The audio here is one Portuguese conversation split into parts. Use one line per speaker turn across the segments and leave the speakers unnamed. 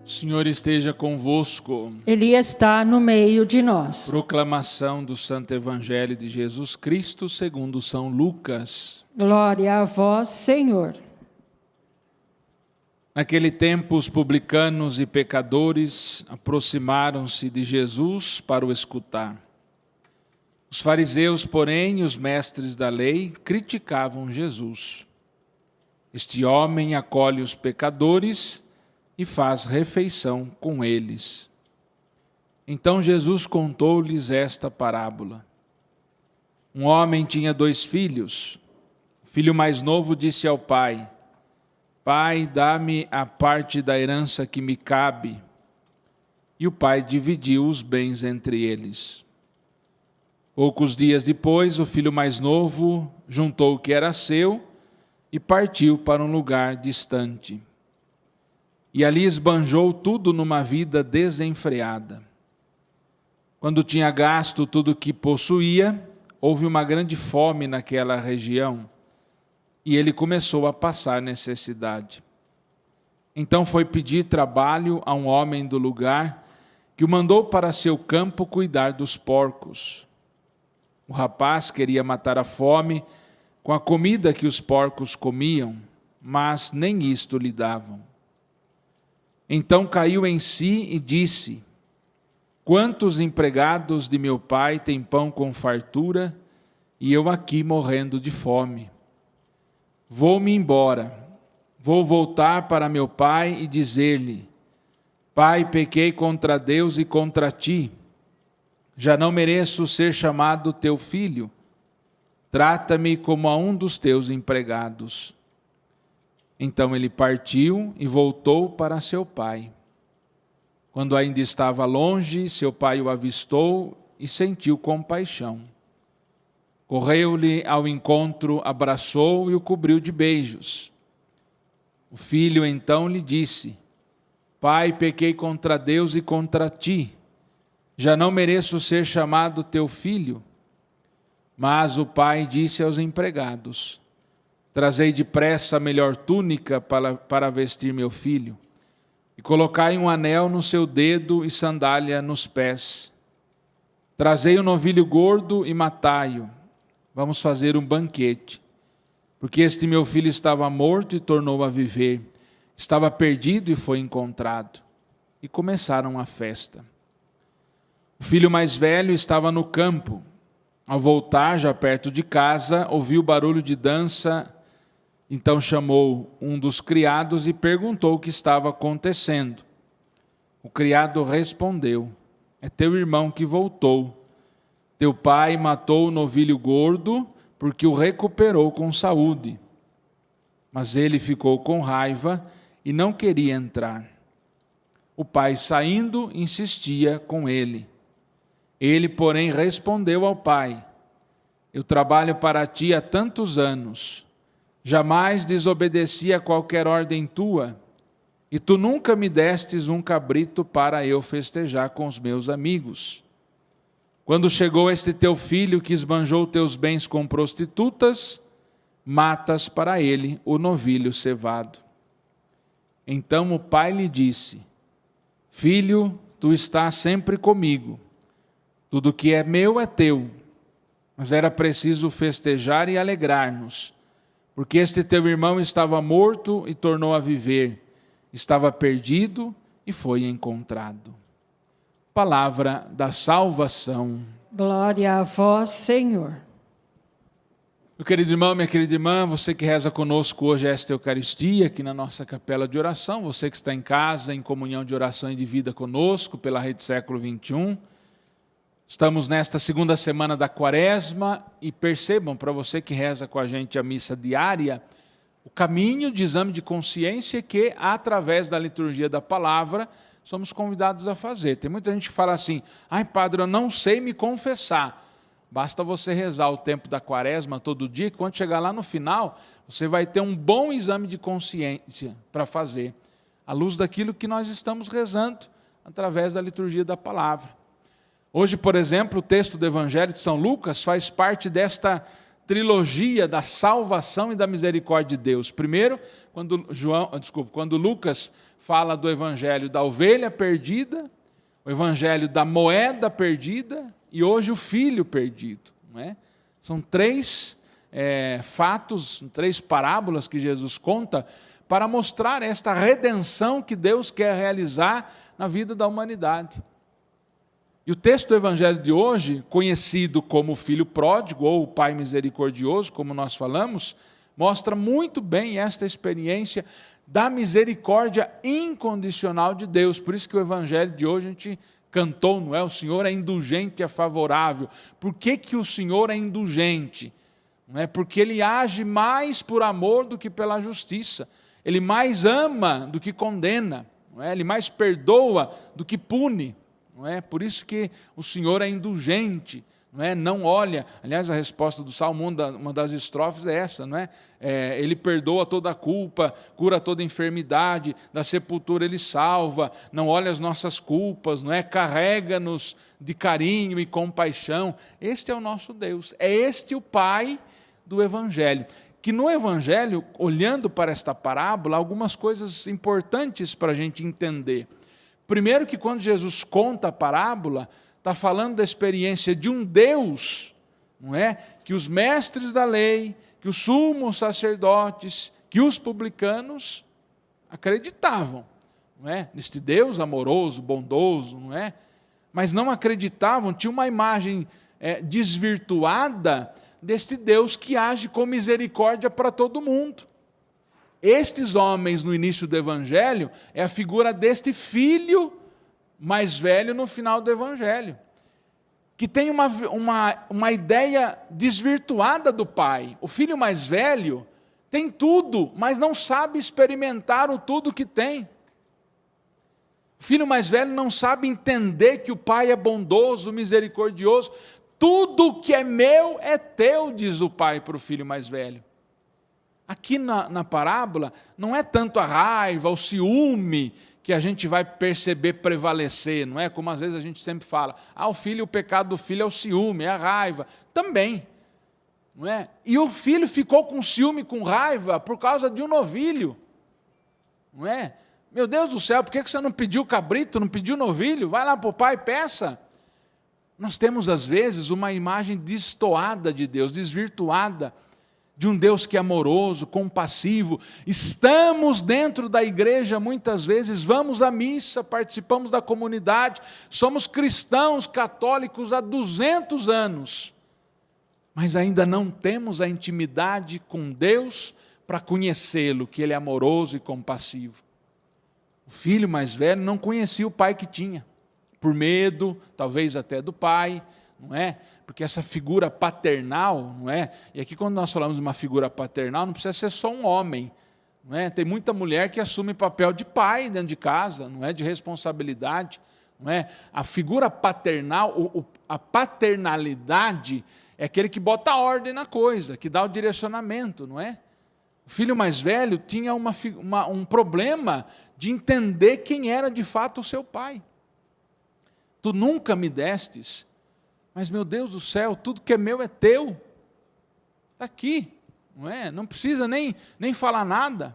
O Senhor esteja convosco.
Ele está no meio de nós.
Proclamação do Santo Evangelho de Jesus Cristo segundo São Lucas.
Glória a vós, Senhor.
Naquele tempo, os publicanos e pecadores aproximaram-se de Jesus para o escutar. Os fariseus, porém, e os mestres da lei criticavam Jesus. Este homem acolhe os pecadores e faz refeição com eles. Então Jesus contou-lhes esta parábola. Um homem tinha 2 filhos. O filho mais novo disse ao pai: Pai, dá-me a parte da herança que me cabe. E o pai dividiu os bens entre eles. Poucos dias depois, o filho mais novo juntou o que era seu e partiu para um lugar distante. E ali esbanjou tudo numa vida desenfreada. Quando tinha gasto tudo o que possuía, houve uma grande fome naquela região, e ele começou a passar necessidade. Então foi pedir trabalho a um homem do lugar, que o mandou para seu campo cuidar dos porcos. O rapaz queria matar a fome com a comida que os porcos comiam, mas nem isto lhe davam. Então caiu em si e disse: Quantos empregados de meu pai têm pão com fartura, e eu aqui morrendo de fome? Vou-me embora, vou voltar para meu pai e dizer-lhe: Pai, pequei contra Deus e contra ti. Já não mereço ser chamado teu filho. Trata-me como a um dos teus empregados. Então ele partiu e voltou para seu pai. Quando ainda estava longe, seu pai o avistou e sentiu compaixão. Correu-lhe ao encontro, abraçou e o cobriu de beijos. O filho então lhe disse: Pai, pequei contra Deus e contra ti. Já não mereço ser chamado teu filho. Mas o pai disse aos empregados: Trazei depressa a melhor túnica para vestir meu filho, e colocai um anel no seu dedo e sandália nos pés. Trazei um novilho gordo e matai-o. Vamos fazer um banquete, porque este meu filho estava morto e tornou a viver, estava perdido e foi encontrado. E começaram a festa. O filho mais velho estava no campo. Ao voltar, já perto de casa, ouviu barulho de dança. Então chamou um dos criados e perguntou o que estava acontecendo. O criado respondeu: É teu irmão que voltou. Teu pai matou o novilho gordo, porque o recuperou com saúde. Mas ele ficou com raiva e não queria entrar. O pai, saindo, insistia com ele. Ele, porém, respondeu ao pai: Eu trabalho para ti há tantos anos. Jamais desobedeci a qualquer ordem tua, e tu nunca me destes um cabrito para eu festejar com os meus amigos. Quando chegou este teu filho que esbanjou teus bens com prostitutas, matas para ele o novilho cevado. Então o pai lhe disse: Filho, tu estás sempre comigo, tudo que é meu é teu, mas era preciso festejar e alegrar-nos, porque este teu irmão estava morto e tornou a viver, estava perdido e foi encontrado. Palavra da salvação.
Glória a vós, Senhor.
Meu querido irmão, minha querida irmã, você que reza conosco hoje esta Eucaristia, aqui na nossa capela de oração, você que está em casa, em comunhão de oração e de vida conosco, pela Rede Século XXI, estamos nesta segunda semana da Quaresma e percebam, para você que reza com a gente a missa diária, o caminho de exame de consciência que, através da liturgia da palavra, somos convidados a fazer. Tem muita gente que fala assim: Ai, padre, eu não sei me confessar. Basta você rezar o tempo da Quaresma todo dia, que quando chegar lá no final, você vai ter um bom exame de consciência para fazer, à luz daquilo que nós estamos rezando, através da liturgia da palavra. Hoje, por exemplo, o texto do Evangelho de São Lucas faz parte desta trilogia da salvação e da misericórdia de Deus. Primeiro, quando Lucas fala do evangelho da ovelha perdida, o evangelho da moeda perdida e hoje o filho perdido. Não é? São três fatos, três parábolas que Jesus conta para mostrar esta redenção que Deus quer realizar na vida da humanidade. E o texto do evangelho de hoje, conhecido como o filho pródigo ou o pai misericordioso, como nós falamos, mostra muito bem esta experiência da misericórdia incondicional de Deus. Por isso que o evangelho de hoje a gente cantou, não é? O Senhor é indulgente e é favorável. Por que que o Senhor é indulgente? Não é? Porque Ele age mais por amor do que pela justiça. Ele mais ama do que condena. Não é? Ele mais perdoa do que pune. Não é? Por isso que o Senhor é indulgente, não é? Não olha, aliás, a resposta do Salmo, uma das estrofes é essa, não é? Ele perdoa toda a culpa, cura toda a enfermidade, da sepultura Ele salva, não olha as nossas culpas, não é? Carrega-nos de carinho e compaixão. Este é o nosso Deus, é este o Pai do Evangelho. Que no Evangelho, olhando para esta parábola, algumas coisas importantes para a gente entender. Primeiro que quando Jesus conta a parábola, está falando da experiência de um Deus, não é? Que os mestres da lei, que os sumos sacerdotes, que os publicanos acreditavam, não é? Neste Deus amoroso, bondoso, não é? Mas não acreditavam, tinha uma imagem desvirtuada deste Deus que age com misericórdia para todo mundo. Estes homens, no início do Evangelho, é a figura deste filho mais velho no final do Evangelho, que tem uma ideia desvirtuada do pai. O filho mais velho tem tudo, mas não sabe experimentar o tudo que tem. O filho mais velho não sabe entender que o pai é bondoso, misericordioso. Tudo que é meu é teu, diz o pai para o filho mais velho. Aqui na parábola, não é tanto a raiva, o ciúme, que a gente vai perceber prevalecer, não é? Como às vezes a gente sempre fala, o pecado do filho é o ciúme, é a raiva. Também, não é? E o filho ficou com ciúme, com raiva, por causa de um novilho, não é? Meu Deus do céu, por que você não pediu cabrito, não pediu novilho? Vai lá para o pai e peça. Nós temos às vezes uma imagem destoada de Deus, desvirtuada, de um Deus que é amoroso, compassivo. Estamos dentro da igreja muitas vezes, vamos à missa, participamos da comunidade, somos cristãos católicos há 200 anos, mas ainda não temos a intimidade com Deus para conhecê-lo, que Ele é amoroso e compassivo. O filho mais velho não conhecia o pai que tinha, por medo, talvez até do pai, não é? Porque essa figura paternal, não é? E aqui quando nós falamos de uma figura paternal, não precisa ser só um homem, não é? Tem muita mulher que assume papel de pai dentro de casa, não é? De responsabilidade, não é? A figura paternal, a paternalidade é aquele que bota ordem na coisa, que dá o direcionamento, não é? O filho mais velho tinha um problema de entender quem era de fato o seu pai. Tu nunca me destes, mas, meu Deus do céu, tudo que é meu é teu. Está aqui, não é? Não precisa nem falar nada.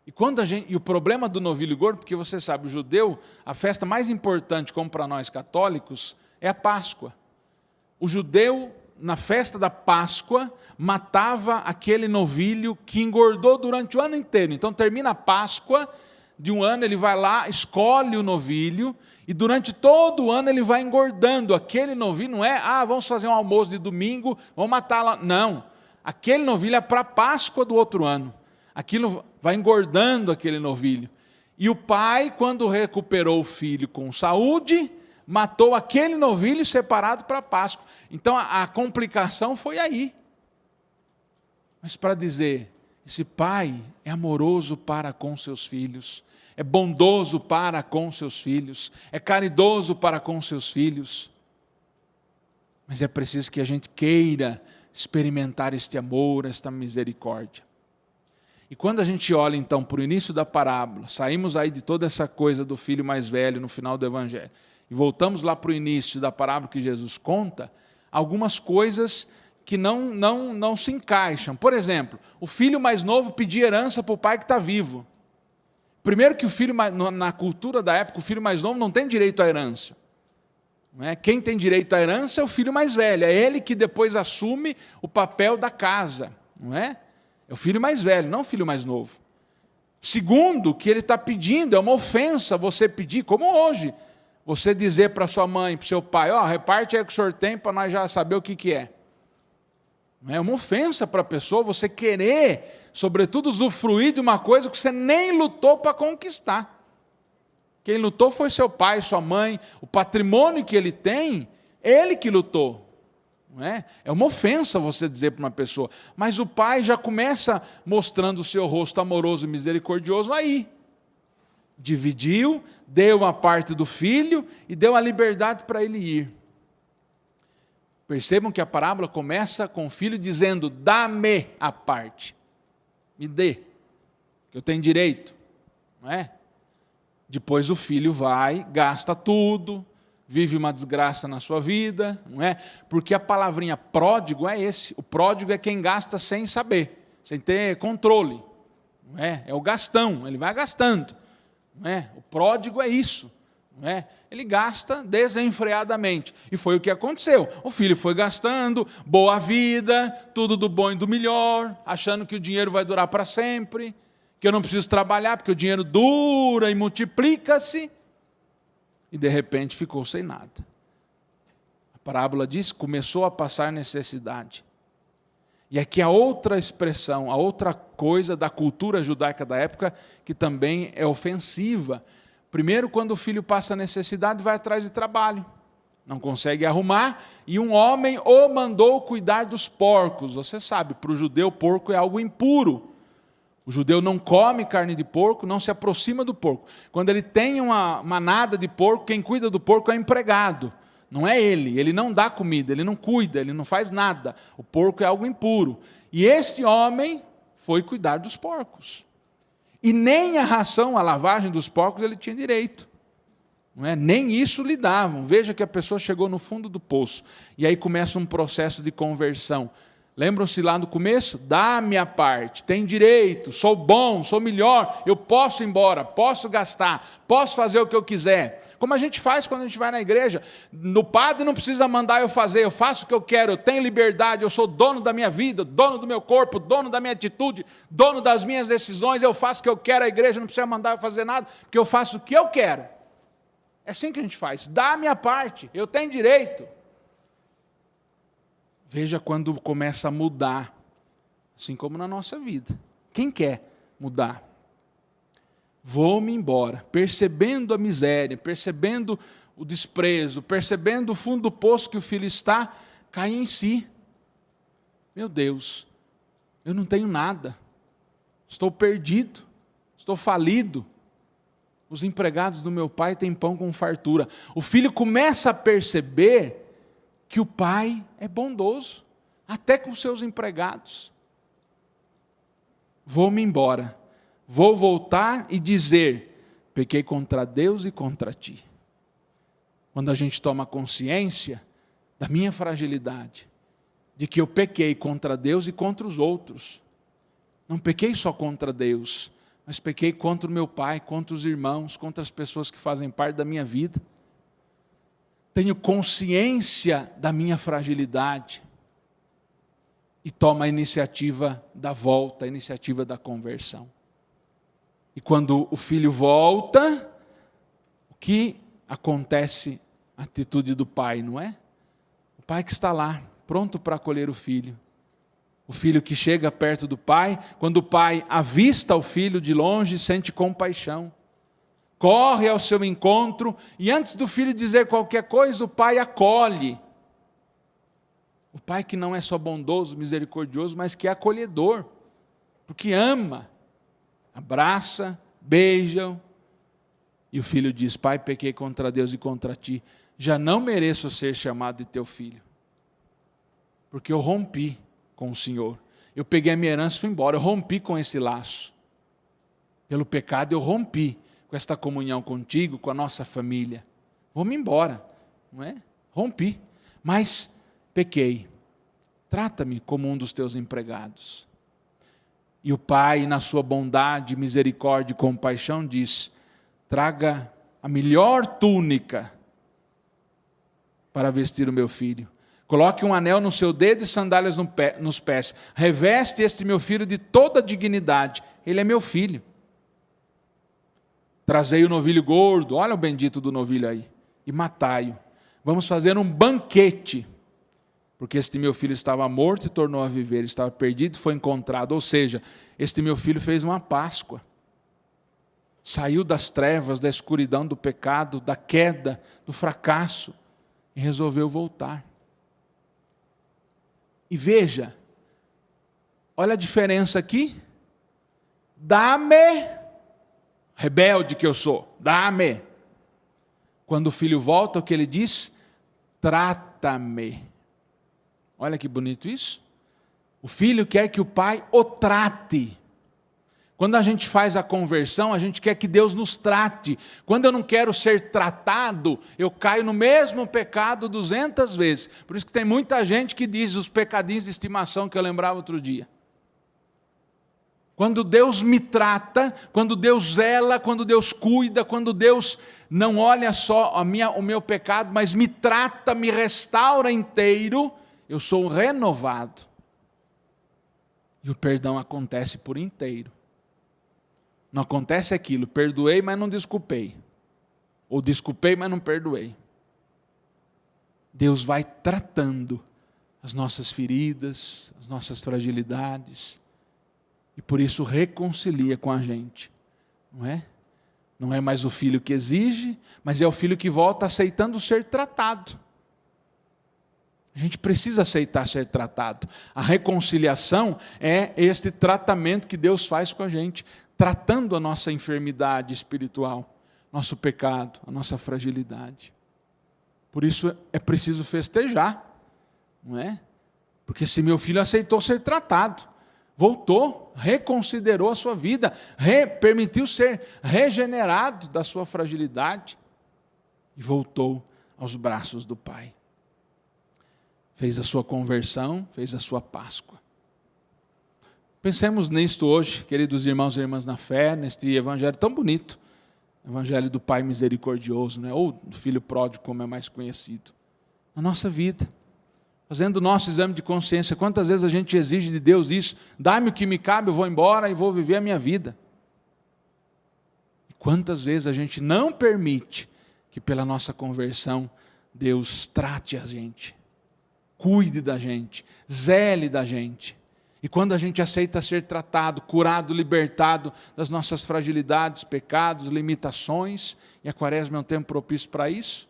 E o problema do novilho gordo, porque você sabe, o judeu, a festa mais importante, como para nós católicos, é a Páscoa. O judeu, na festa da Páscoa, matava aquele novilho que engordou durante o ano inteiro. Então, termina a Páscoa de um ano, ele vai lá, escolhe o novilho, e durante todo o ano ele vai engordando. Aquele novilho não é, vamos fazer um almoço de domingo, vamos matar lá. Não, aquele novilho é para a Páscoa do outro ano. Aquilo vai engordando aquele novilho. E o pai, quando recuperou o filho com saúde, matou aquele novilho separado para a Páscoa. Então a complicação foi aí. Mas para dizer, esse pai é amoroso para com seus filhos, é bondoso para com seus filhos, é caridoso para com seus filhos. Mas é preciso que a gente queira experimentar este amor, esta misericórdia. E quando a gente olha então para o início da parábola, saímos aí de toda essa coisa do filho mais velho no final do Evangelho, e voltamos lá para o início da parábola que Jesus conta, algumas coisas que não se encaixam. Por exemplo, o filho mais novo pedir herança para o pai que está vivo. Primeiro que o filho, na cultura da época, o filho mais novo não tem direito à herança. Não é? Quem tem direito à herança é o filho mais velho, é ele que depois assume o papel da casa. Não é? É o filho mais velho, não o filho mais novo. Segundo, o que ele está pedindo é uma ofensa você pedir, como hoje, você dizer para sua mãe, para o seu pai, reparte aí o que o senhor tem para nós já saber o que é. É uma ofensa para a pessoa você querer, sobretudo, usufruir de uma coisa que você nem lutou para conquistar. Quem lutou foi seu pai, sua mãe, o patrimônio que ele tem, ele que lutou. Não é? É uma ofensa você dizer para uma pessoa, mas o pai já começa mostrando o seu rosto amoroso e misericordioso aí. Dividiu, deu uma parte do filho e deu a liberdade para ele ir. Percebam que a parábola começa com o filho dizendo, dá-me a parte, me dê, que eu tenho direito, não é? Depois o filho vai, gasta tudo, vive uma desgraça na sua vida, não é? Porque a palavrinha pródigo é esse, o pródigo é quem gasta sem saber, sem ter controle, não é? É o gastão, ele vai gastando, não é? O pródigo é isso. Não é? Ele gasta desenfreadamente. E foi o que aconteceu. O filho foi gastando, boa vida, tudo do bom e do melhor, achando que o dinheiro vai durar para sempre, que eu não preciso trabalhar, porque o dinheiro dura e multiplica-se. E de repente ficou sem nada. A parábola diz que começou a passar necessidade. E aqui a outra expressão, a outra coisa da cultura judaica da época, que também é ofensiva. Primeiro, quando o filho passa necessidade, vai atrás de trabalho. Não consegue arrumar, e um homem o mandou cuidar dos porcos. Você sabe, para o judeu, porco é algo impuro. O judeu não come carne de porco, não se aproxima do porco. Quando ele tem uma manada de porco, quem cuida do porco é o empregado. Não é ele não dá comida, ele não cuida, ele não faz nada. O porco é algo impuro. E esse homem foi cuidar dos porcos. E nem a ração, a lavagem dos porcos, ele tinha direito. Não é? Nem isso lhe davam. Veja que a pessoa chegou no fundo do poço. E aí começa um processo de conversão. Lembram-se lá no começo? Dá-me a parte, tem direito, sou bom, sou melhor, eu posso ir embora, posso gastar, posso fazer o que eu quiser. Como a gente faz quando a gente vai na igreja. O padre não precisa mandar eu fazer, eu faço o que eu quero, eu tenho liberdade, eu sou dono da minha vida, dono do meu corpo, dono da minha atitude, dono das minhas decisões, eu faço o que eu quero, a igreja não precisa mandar eu fazer nada, porque eu faço o que eu quero. É assim que a gente faz, dá a minha parte, eu tenho direito. Veja quando começa a mudar, assim como na nossa vida. Quem quer mudar? Vou-me embora, percebendo a miséria, percebendo o desprezo, percebendo o fundo do poço que o filho está, cai em si. Meu Deus, eu não tenho nada, estou perdido, estou falido. Os empregados do meu pai têm pão com fartura. O filho começa a perceber que o pai é bondoso, até com seus empregados. Vou-me embora, vou voltar e dizer, pequei contra Deus e contra ti. Quando a gente toma consciência da minha fragilidade, de que eu pequei contra Deus e contra os outros. Não pequei só contra Deus, mas pequei contra o meu pai, contra os irmãos, contra as pessoas que fazem parte da minha vida. Tenho consciência da minha fragilidade e tomo a iniciativa da volta, a iniciativa da conversão. E quando o filho volta, o que acontece? A atitude do pai, não é? O pai que está lá, pronto para acolher o filho. O filho que chega perto do pai, quando o pai avista o filho de longe, sente compaixão. Corre ao seu encontro e antes do filho dizer qualquer coisa, o pai acolhe. O pai que não é só bondoso, misericordioso, mas que é acolhedor, porque ama, abraça, beija. E o filho diz, pai, pequei contra Deus e contra ti, já não mereço ser chamado de teu filho, porque eu rompi com o Senhor. Eu peguei a minha herança e fui embora, eu rompi com esse laço. Pelo pecado eu rompi com esta comunhão contigo, com a nossa família. Vou-me embora, não é? Rompi, mas pequei. Trata-me como um dos teus empregados. E o pai, na sua bondade, misericórdia e compaixão, diz: traga a melhor túnica para vestir o meu filho. Coloque um anel no seu dedo e sandálias nos pés. Reveste este meu filho de toda a dignidade. Ele é meu filho. Trazei o novilho gordo, olha o bendito do novilho aí, e matai-o. Vamos fazer um banquete, porque este meu filho estava morto e tornou a viver, estava perdido e foi encontrado. Ou seja, este meu filho fez uma Páscoa. Saiu das trevas, da escuridão, do pecado, da queda, do fracasso, e resolveu voltar. E veja, olha a diferença aqui. Dá-me, rebelde que eu sou, dá-me. Quando o filho volta, o que ele diz? Trata-me. Olha que bonito isso. O filho quer que o pai o trate. Quando a gente faz a conversão, a gente quer que Deus nos trate. Quando eu não quero ser tratado, eu caio no mesmo pecado 200 vezes. Por isso que tem muita gente que diz os pecadinhos de estimação que eu lembrava outro dia. Quando Deus me trata, quando Deus zela, quando Deus cuida, quando Deus não olha só o meu pecado, mas me trata, me restaura inteiro, eu sou renovado. E o perdão acontece por inteiro. Não acontece aquilo, perdoei, mas não desculpei. Ou desculpei, mas não perdoei. Deus vai tratando as nossas feridas, as nossas fragilidades. E por isso reconcilia com a gente. Não é? Não é mais o filho que exige, mas é o filho que volta aceitando ser tratado. A gente precisa aceitar ser tratado. A reconciliação é este tratamento que Deus faz com a gente, tratando a nossa enfermidade espiritual, nosso pecado, a nossa fragilidade. Por isso é preciso festejar, não é? Porque se meu filho aceitou ser tratado, voltou, reconsiderou a sua vida, permitiu ser regenerado da sua fragilidade e voltou aos braços do Pai. Fez a sua conversão, fez a sua Páscoa. Pensemos nisto hoje, queridos irmãos e irmãs na fé, neste evangelho tão bonito, evangelho do Pai misericordioso, né? Ou do Filho pródigo, como é mais conhecido. Na nossa vida, fazendo o nosso exame de consciência, quantas vezes a gente exige de Deus isso? Dá-me o que me cabe, eu vou embora e vou viver a minha vida. E quantas vezes a gente não permite que pela nossa conversão Deus trate a gente, cuide da gente, zele da gente. E quando a gente aceita ser tratado, curado, libertado das nossas fragilidades, pecados, limitações, e a quaresma é um tempo propício para isso,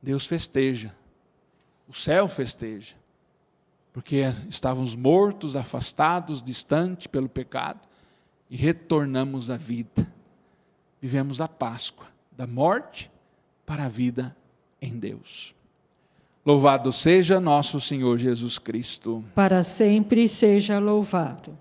Deus festeja, o céu festeja, porque estávamos mortos, afastados, distantes pelo pecado, e retornamos à vida. Vivemos a Páscoa, da morte para a vida em Deus. Louvado seja nosso Senhor Jesus Cristo.
Para sempre seja louvado.